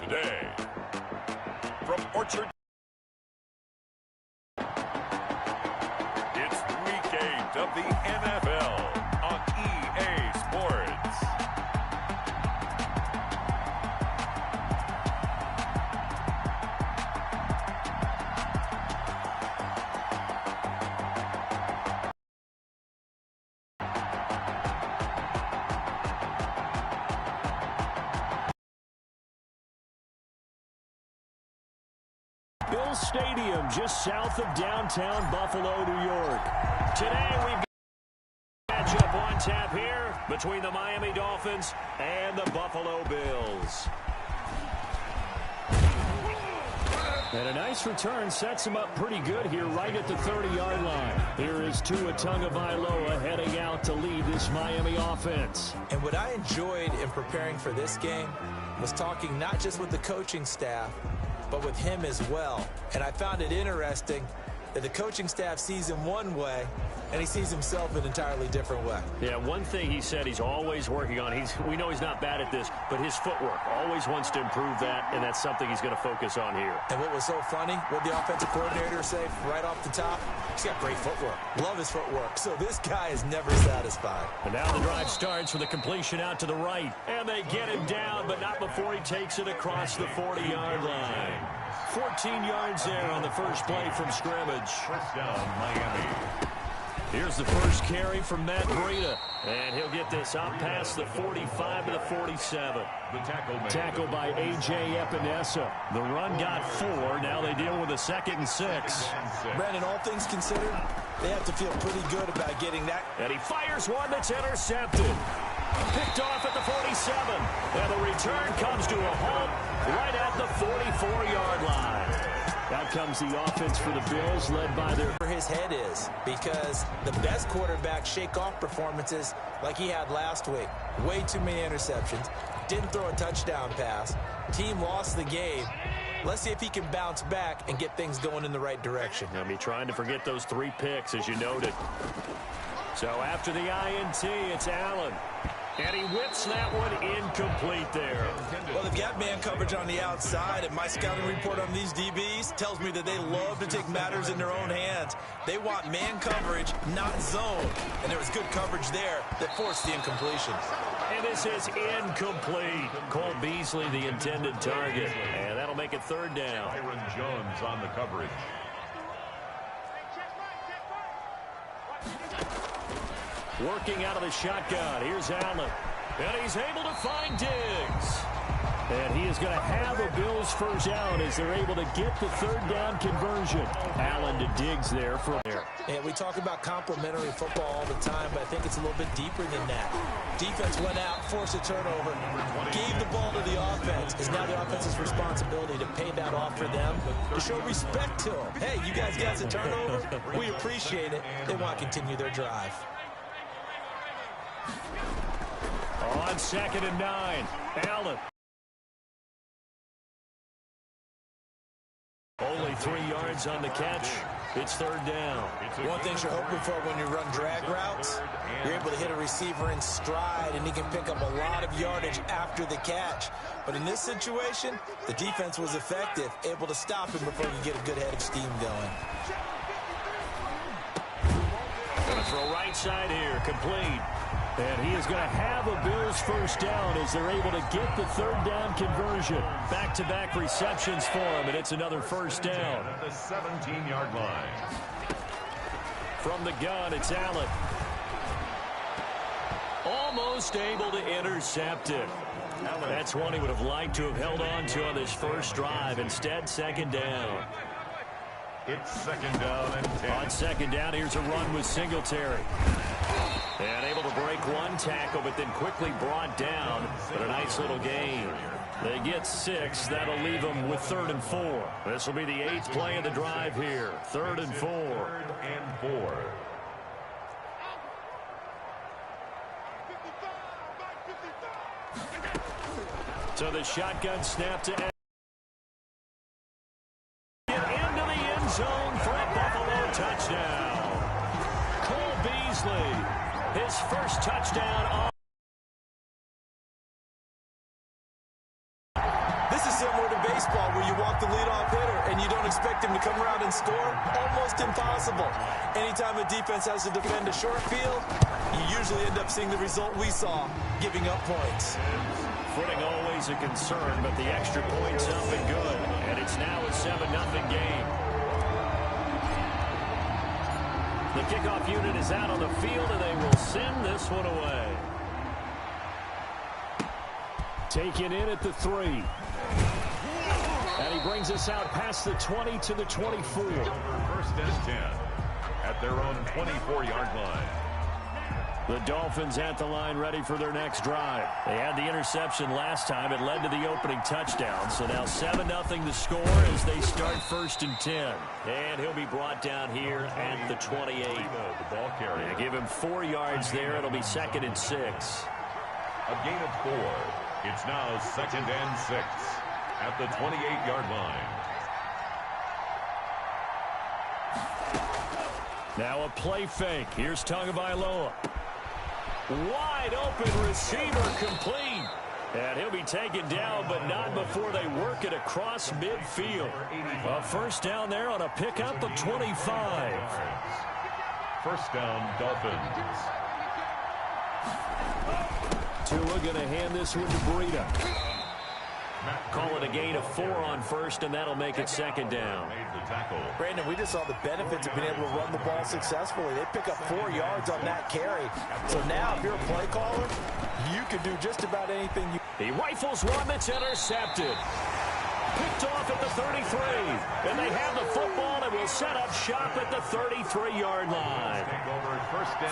today. From Orchard, it's Week 8 of the NFL on EA Sports. Bill Stadium, just south of downtown Buffalo, New York. Today we've got a matchup on tap here between the Miami Dolphins and the Buffalo Bills. And a nice return sets him up pretty good here right at the 30-yard line. Here is Tua Tagovailoa heading out to lead this Miami offense. And what I enjoyed in preparing for this game was talking not just with the coaching staff, but with him as well. And I found it interesting that the coaching staff sees him one way, and he sees himself an entirely different way. Yeah, one thing he said he's always working on, we know he's not bad at this, but his footwork, always wants to improve that, and that's something he's going to focus on here. And what was so funny, what the offensive coordinator say right off the top, he's got great footwork. Love his footwork. So this guy is never satisfied. And now the drive starts with a completion out to the right. And they get him down, but not before he takes it across the 40-yard line. 14 yards there on the first play from scrimmage. First down, Miami. Here's the first carry from Matt Breida. And he'll get this out past the 45 to the 47. The tackle by A.J. Epinesa. The run got 4. Now they deal with a 2nd and 6. Brandon, all things considered, they have to feel pretty good about getting that. And he fires one that's intercepted. Picked off at the 47. And the return comes to a halt right at the 44-yard line. Out comes the offense for the Bills, led by their... Where his head is, because the best quarterback shake-off performances like he had last week. Way too many interceptions. Didn't throw a touchdown pass. Team lost the game. Let's see if he can bounce back and get things going in the right direction. I'll be trying to forget those 3 picks, as you noted. So after the INT, it's Allen. And he whips that one incomplete there. Well, they've got man coverage on the outside, and my scouting report on these DBs tells me that they love to take matters in their own hands. They want man coverage, not zone. And there was good coverage there that forced the incompletion. And this is incomplete. Cole Beasley, the intended target. And that'll make it 3rd down. Aaron Jones on the coverage. Working out of the shotgun. Here's Allen. And he's able to find Diggs. And he is going to have a Bills first down as they're able to get the 3rd down conversion. Allen to Diggs there from there. And we talk about complementary football all the time, but I think it's a little bit deeper than that. Defense went out, forced a turnover, gave the ball to the offense. It's now the offense's responsibility to pay that off for them, to show respect to them. Hey, you guys got a turnover? We appreciate it. They want to continue their drive. On 2nd and 9, Allen. Only 3 yards on the catch. It's 3rd down. One thing you're hoping for when you run drag routes, you're able to hit a receiver in stride, and he can pick up a lot of yardage after the catch. But in this situation, the defense was effective, able to stop him before you get a good head of steam going. Going to throw right side here, complete. And he is going to have a Bills first down as they're able to get the 3rd down conversion. Back-to-back receptions for him, and it's another first down. At the 17-yard line. From the gun, it's Allen. Almost able to intercept it. That's one he would have liked to have held on to on this first drive. Instead, 2nd down. It's 2nd down and 10. On 2nd down, here's a run with Singletary. And able to break one tackle, but then quickly brought down. But a nice little gain. They get 6. That'll leave them with 3rd and 4. This will be the 8th play of the drive here. 3rd and 4. 3rd and 4. So the shotgun snap to get into the end zone for a Buffalo touchdown. Cole Beasley, his first touchdown on. This is similar to baseball where you walk the leadoff hitter and you don't expect him to come around and score. Almost impossible. Anytime a defense has to defend a short field, you usually end up seeing the result we saw, giving up points. Footing always a concern, but the extra point's up and good. And it's now a 7-0 game. The kickoff unit is out on the field, and they will send this one away. Taken in at the 3. And he brings us out past the 20 to the 24. First and 10 at their own 24-yard line. The Dolphins at the line ready for their next drive. They had the interception last time. It led to the opening touchdown. So now 7-0 the score as they start 1st and 10. And he'll be brought down here at the 28. The ball carrier. They give him 4 yards there. It'll be 2nd and 6. A gain of 4. It's now 2nd and 6 at the 28-yard line. Now a play fake. Here's Tagovailoa. Wide open receiver complete. And he'll be taken down, but not before they work it across midfield. A first down there on a pickup of 25. First down, Dolphins. Tua going to hand this one to Breida. Call it a gain of 4 on first, and that'll make it 2nd down. Brandon, we just saw the benefits of being able to run the ball successfully. They pick up 4 yards on that carry. So now, if you're a play caller, you can do just about anything you... He rifles one that's intercepted. Picked off at the 33. And they have the football and will set up shop at the 33-yard line.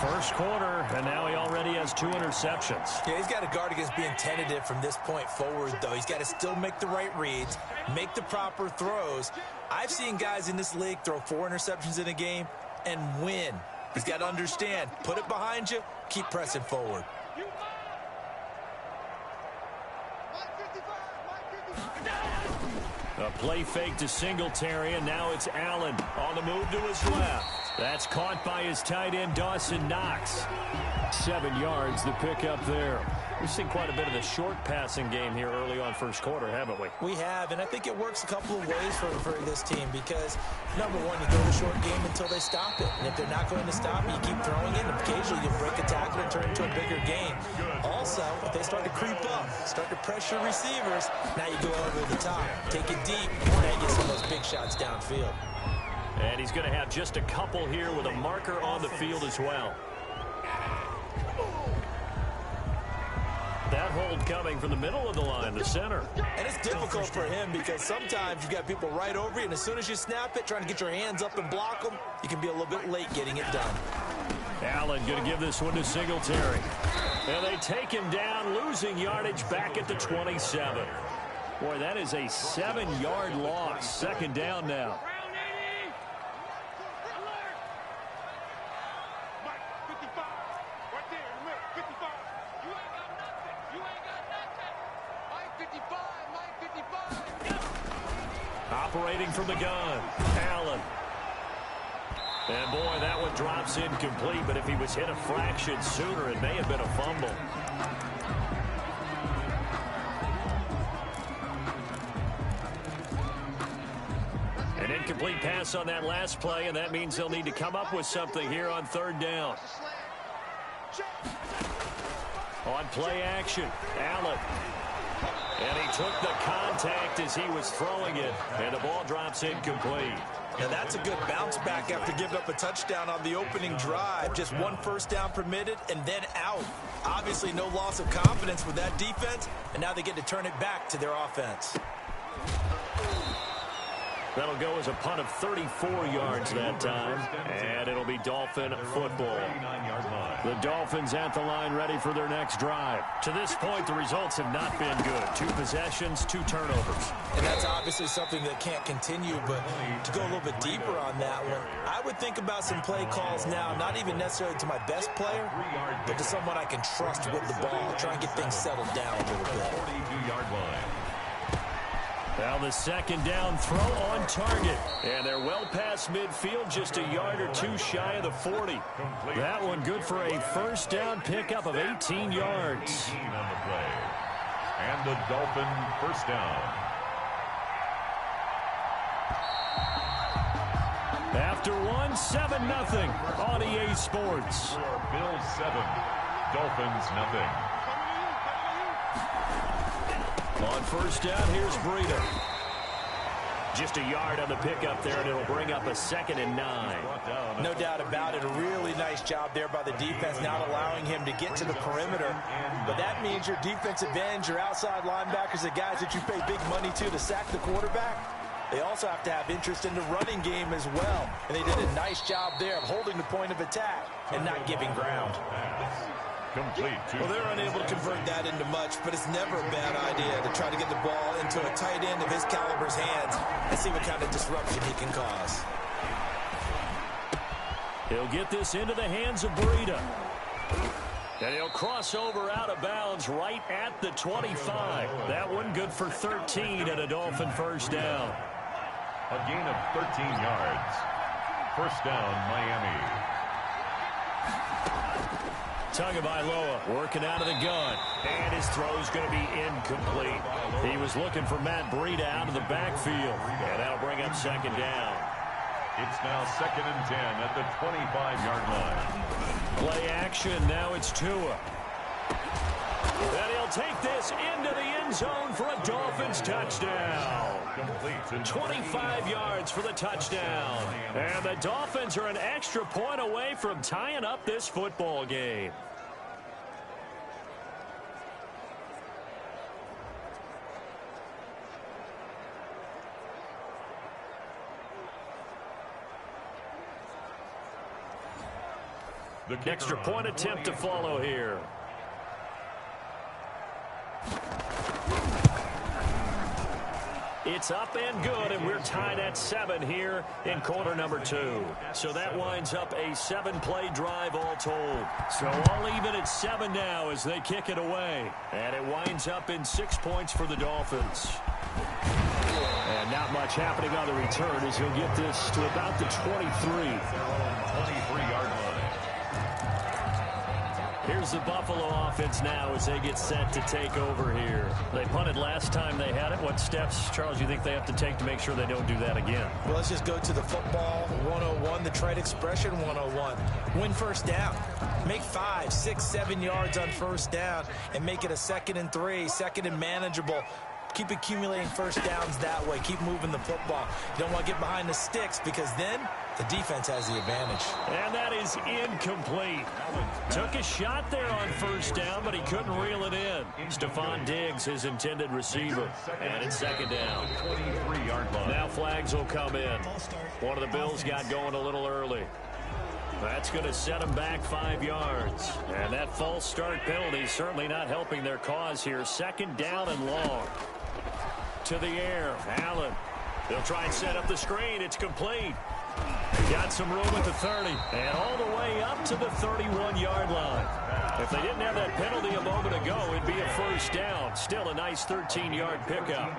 First quarter, and now he already has 2 interceptions. Yeah, he's got to guard against being tentative from this point forward, though. He's got to still make the right reads, make the proper throws. I've seen guys in this league throw 4 interceptions in a game and win. He's got to understand, put it behind you, keep pressing forward. A play fake to Singletary, and now it's Allen on the move to his left. That's caught by his tight end, Dawson Knox. 7 yards, the pickup there. We've seen quite a bit of the short passing game here early on first quarter, haven't we? We have, and I think it works a couple of ways for this team because, number one, you throw the short game until they stop it. And if they're not going to stop it, you keep throwing it, and occasionally you'll break a tackle and turn it into a bigger game. Also, if they start to creep up, start to pressure receivers, now you go over the top, take it deep, and then get some of those big shots downfield. And he's going to have just a couple here with a marker on the field as well. That hold coming from the middle of the line, the center. And it's difficult for him because sometimes you've got people right over you, and as soon as you snap it, trying to get your hands up and block them, you can be a little bit late getting it done. Allen going to give this one to Singletary. And they take him down, losing yardage back at the 27. Boy, that is a 7-yard loss. 2nd down now. Operating from the gun, Allen. And boy, that one drops incomplete, but if he was hit a fraction sooner, it may have been a fumble. An incomplete pass on that last play, and that means they'll need to come up with something here on 3rd down. On play action, Allen. And he took the contact as he was throwing it, and the ball drops incomplete. Now that's a good bounce back after giving up a touchdown on the opening drive. Just 1 first down permitted and then out. Obviously no loss of confidence with that defense, and now they get to turn it back to their offense. That'll go as a punt of 34 yards that time, and it'll be Dolphin football. The Dolphins at the line ready for their next drive. To this point, the results have not been good. 2 possessions, 2 turnovers. And that's obviously something that can't continue, but to go a little bit deeper on that one, I would think about some play calls now, not even necessarily to my best player, but to someone I can trust with the ball, try and get things settled down a little bit. 42-yard line. Now the 2nd down throw on target. And they're well past midfield, just a yard or 2 shy of the 40. That one good for a first down pickup of 18 yards. On the play. And the Dolphin first down. After one, 7-0 on EA Sports. Bills 7, Dolphins 0. On first down, here's Breida. Just a yard on the pickup there, and it'll bring up a 2nd and 9. No doubt about it. A really nice job there by the defense, not allowing him to get to the perimeter. But that means your defensive ends, your outside linebackers, the guys that you pay big money to sack the quarterback, they also have to have interest in the running game as well. And they did a nice job there of holding the point of attack and not giving ground. Complete. Well, they're unable to convert that into much, but it's never a bad idea to try to get the ball into a tight end of his caliber's hands and see what kind of disruption he can cause. He'll get this into the hands of Breida. And he'll cross over out of bounds right at the 25. That one good for 13 and a Dolphin first down. A gain of 13 yards. First down, Miami. Tagovailoa working out of the gun. And his throw's going to be incomplete. He was looking for Matt Breida out of the backfield. And that'll bring up 2nd down. It's now 2nd and 10 at the 25-yard line. Play action. Now it's Tua. And he'll take this into the end zone for a Dolphins touchdown. 25 yards for the touchdown. And the Dolphins are an extra point away from tying up this football game. The Extra point attempt to follow here. It's up and good, and we're tied at 7 here in quarter number 2. So that winds up a 7-play drive all told. So all even at 7 now as they kick it away. And it winds up in 6 points for the Dolphins. And not much happening on the return as he'll get this to about the 23. 23-yard line. Here's the Buffalo offense now as they get set to take over here. They punted last time they had it. What steps, Charles, you think they have to take to make sure they don't do that again? Well, let's just go to the football 101, the trade expression 101. Win first down. Make 5, 6, 7 yards on first down and make it a 2nd and 3, 2nd and manageable. Keep accumulating first downs that way. Keep moving the football. You don't want to get behind the sticks because then the defense has the advantage. And that is incomplete. Took a shot there on first down, but he couldn't reel it in. Stephon Diggs, his intended receiver. And it's 2nd down. 23-yard line. Now flags will come in. One of the Bills got going a little early. That's going to set them back 5 yards. And that false start penalty is certainly not helping their cause here. 2nd down and long. To the air, Allen. They'll try and set up the screen. It's complete. Got some room at the 30. And all the way up to the 31-yard line. If they didn't have that penalty a moment ago, it'd be a first down. Still a nice 13-yard pickup.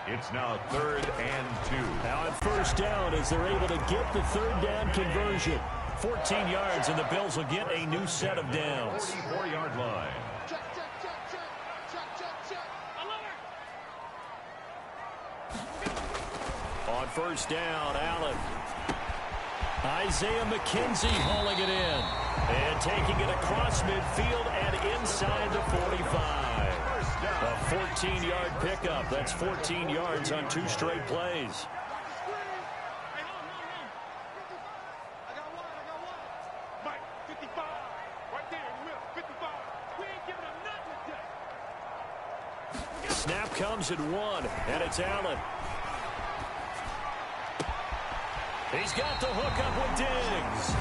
It's now 3rd and 2. Now on first down as they're able to get the 3rd down conversion. 14 yards, and the Bills will get a new set of downs. 44-yard line. On first down, Allen. Isaiah McKenzie hauling it in. And taking it across midfield and inside the 45. A 14-yard pickup. That's 14 yards on 2 straight plays. Snap comes at 1, and it's Allen. He's got the hook up with Diggs.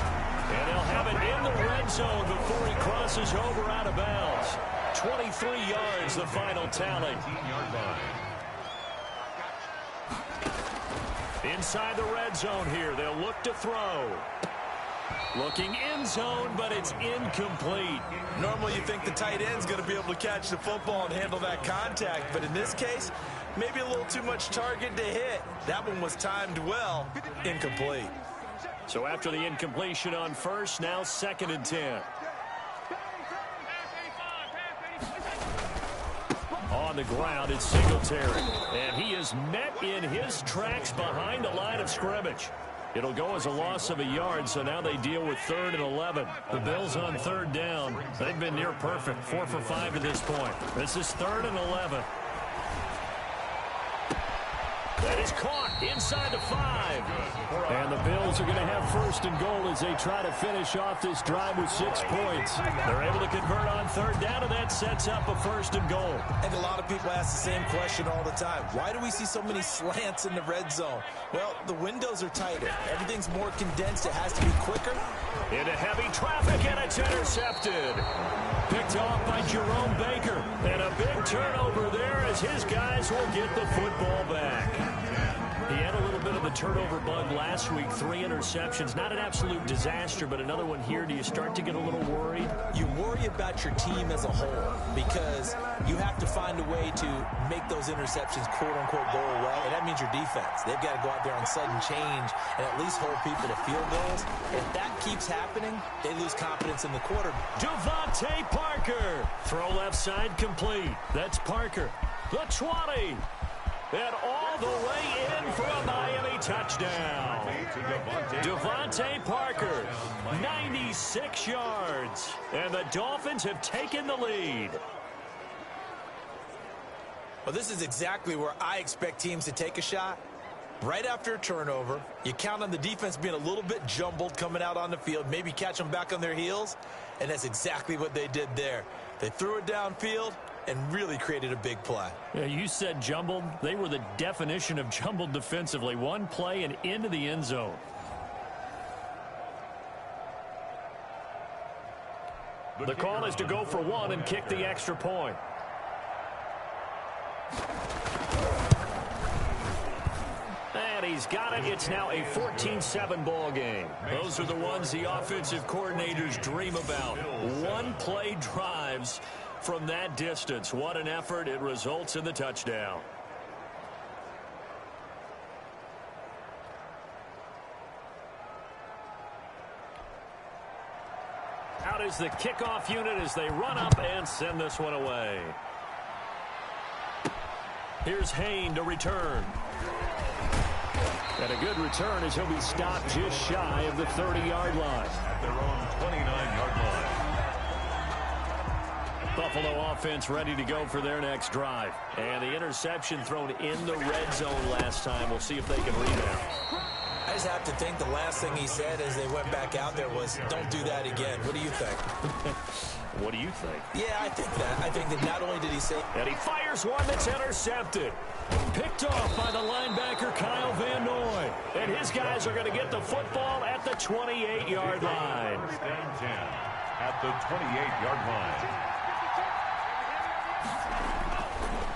And he'll have it in the red zone before he crosses over out of bounds. 23 yards, the final tally. 18-yard line. Inside the red zone here, they'll look to throw. Looking end zone, but it's incomplete. Normally you think the tight end's going to be able to catch the football and handle that contact, but in this case, maybe a little too much target to hit. That one was timed well. Incomplete. So after the incompletion on first, now 2nd and 10. On on the ground. It's Singletary. And he is met in his tracks behind the line of scrimmage. It'll go as a loss of a yard, so now they deal with 3rd and 11. The Bills on 3rd down. They've been near perfect, 4 for 5 to this point. This is 3rd and 11. That is caught inside the 5. And the Bills are going to have 1st and goal as they try to finish off this drive with 6 points. They're able to convert on 3rd down, and that sets up a 1st and goal. And a lot of people ask the same question all the time. Why do we see so many slants in the red zone? Well, the windows are tighter. Everything's more condensed. It has to be quicker. Into heavy traffic, and it's intercepted. Picked off by Jerome Baker. And a big turnover there as his guys will get the football back. He had a little bit of the turnover bug last week, 3 interceptions. Not an absolute disaster, but another one here. Do you start to get a little worried? You worry about your team as a whole because you have to find a way to make those interceptions, quote-unquote, go away, and that means your defense. They've got to go out there on sudden change and at least hold people to field goals. If that keeps happening, they lose confidence in the quarterback. Devontae Parker. Throw left side complete. That's Parker. The 20. And all the way in for a Miami touchdown. Devontae Parker, 96 yards. And the Dolphins have taken the lead. Well, this is exactly where I expect teams to take a shot. Right after a turnover, you count on the defense being a little bit jumbled coming out on the field, maybe catch them back on their heels, and that's exactly what they did there. They threw it downfield and really created a big play. Yeah, you said jumbled. They were the definition of jumbled defensively. One play and into the end zone. The call is to go for 1 and kick the extra point. And he's got it. It's now a 14-7 ball game. Those are the ones the offensive coordinators dream about. One-play drives from that distance. What an effort. It results in the touchdown. Out is the kickoff unit as they run up and send this one away. Here's Hain to return. And a good return as he'll be stopped just shy of the 30-yard line. At their own 29-yard line. Buffalo offense ready to go for their next drive. And the interception thrown in the red zone last time. We'll see if they can rebound. I just have to think the last thing he said as they went back out there was, don't do that again. What do you think? What do you think? Yeah, I think that. I think that not only did he say... And he fires one that's intercepted. Picked off by the linebacker Kyle Van Noy. And his guys are going to get the football at the 28-yard line. First and 10 at the 28-yard line.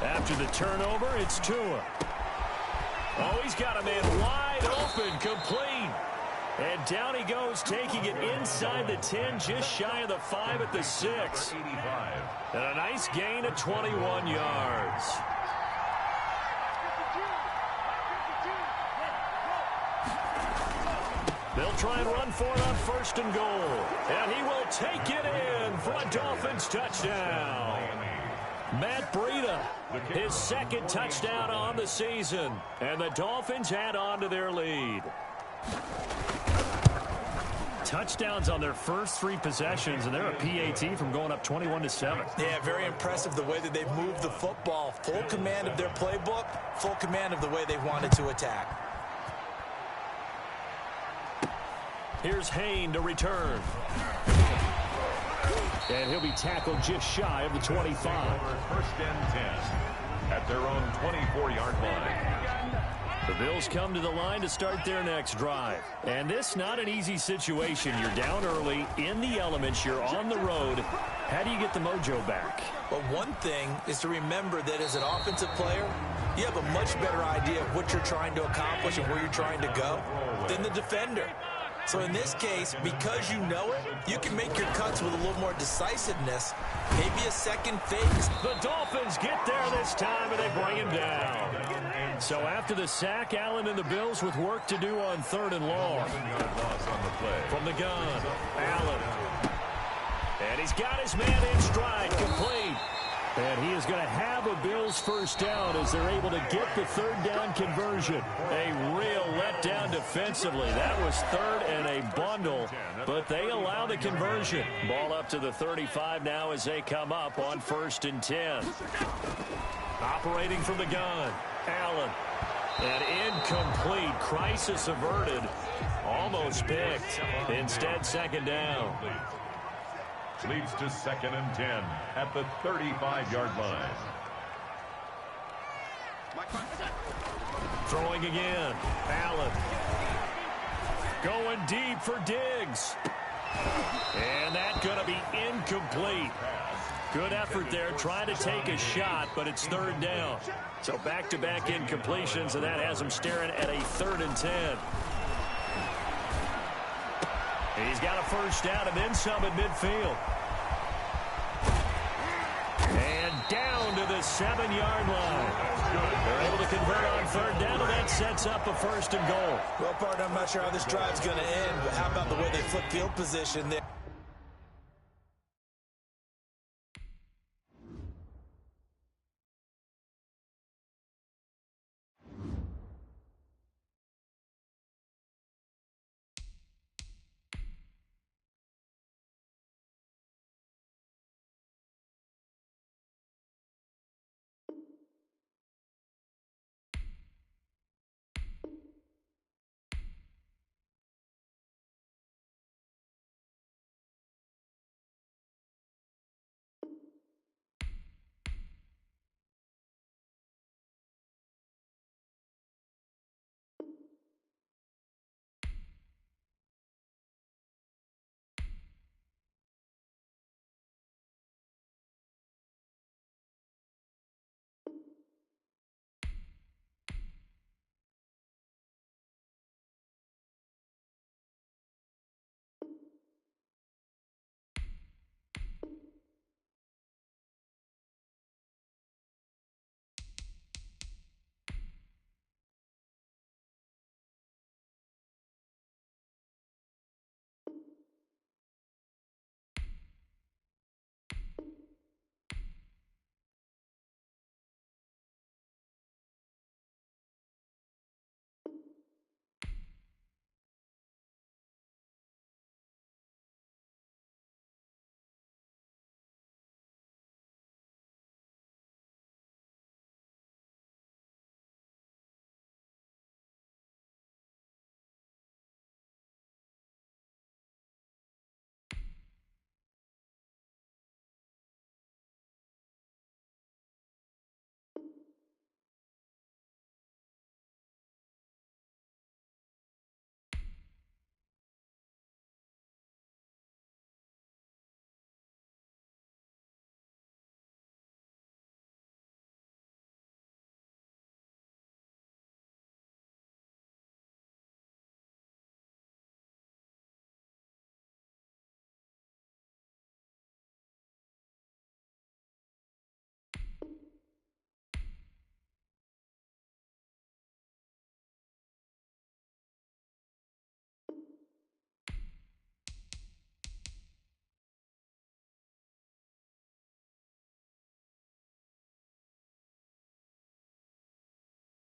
After the turnover, it's Tua. Oh, he's got a man wide open, complete. And down he goes, taking it inside the 10, just shy of the 5 at the 6. 85. And a nice gain of 21 yards. They'll try and run for it on 1st and goal. And he will take it in for a Dolphins touchdown. Matt Breida, his 2nd touchdown on the season. And the Dolphins add on to their lead. Touchdowns on their first 3 possessions, and they're a PAT from going up 21-7. Yeah, very impressive the way that they've moved the football. Full command of their playbook, full command of the way they wanted to attack. Here's Hain to return. And he'll be tackled just shy of the 25. First and 10 at their own 24-yard line. The Bills come to the line to start their next drive. And this not an easy situation. You're down early, in the elements, you're on the road. How do you get the mojo back? Well, one thing is to remember that as an offensive player, you have a much better idea of what you're trying to accomplish and where you're trying to go than the defender. So in this case, because you know it, you can make your cuts with a little more decisiveness, maybe a second phase. The Dolphins get there this time, and they bring him down. So after the sack, Allen and the Bills with work to do on 3rd and long. From the gun, Allen. And he's got his man in stride, complete. And he is going to have a Bills first down as they're able to get the third down conversion. A real letdown defensively. That was third and a bundle, but they allow the conversion. Ball up to the 35 now as they come up on 1st and 10. Operating from the gun, Allen. And incomplete. Crisis averted. Almost picked. Instead, 2nd down. Leads to 2nd and 10 at the 35-yard line. Throwing again. Allen. Going deep for Diggs. And that's going to be incomplete. Good effort there trying to take a shot, but it's 3rd down. So back-to-back incompletions, and that has him staring at a 3rd and 10. He's got a first down and then some at midfield. And down to the 7-yard line. They're able to convert on 3rd down, and that sets up a 1st and goal. Well, partner, I'm not sure how this drive's going to end, but how about the way they flip field position there?